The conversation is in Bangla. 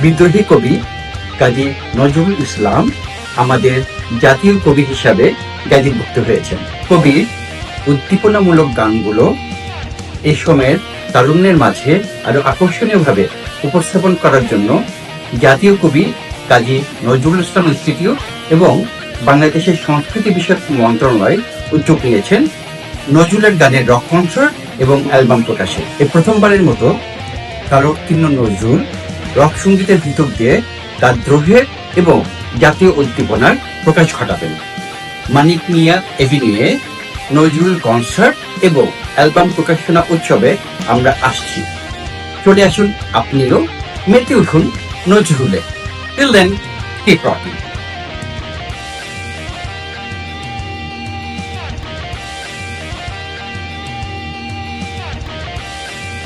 বিদ্রোহী কবি কাজী নজরুল ইসলাম আমাদের জাতীয় কবি হিসাবে গাদিভুক্ত হয়েছেন। কবির উদ্দীপনামূলক গানগুলো এই সময়ের তারুণ্যের মাঝে আরো আকর্ষণীয়ভাবে উপস্থাপন করার জন্য জাতীয় কবি কাজী নজরুল ইসলাম ইনস্টিটিউট এবং বাংলাদেশের সংস্কৃতি বিষয়ক মন্ত্রণালয় উদ্যোগ নিয়েছেন নজরুলের গানের রক কনসার্ট এবং অ্যালবাম প্রকাশে। এই প্রথমবারের মতো কালোত্তীর্ণ নজরুল রক সঙ্গীতের ভিতর দিয়ে তার দ্রোহের এবং জাতীয় উদ্দীপনার প্রকাশ ঘটাবেন। মানিক মিয়া এভিনিউয়ে নজরুল কনসার্ট এবং অ্যালবাম প্রকাশনা উৎসবে আমরা আসছি। চলে আসুন, আপনিও মেতে উঠুন নজরুলে। Till then, keep rocking.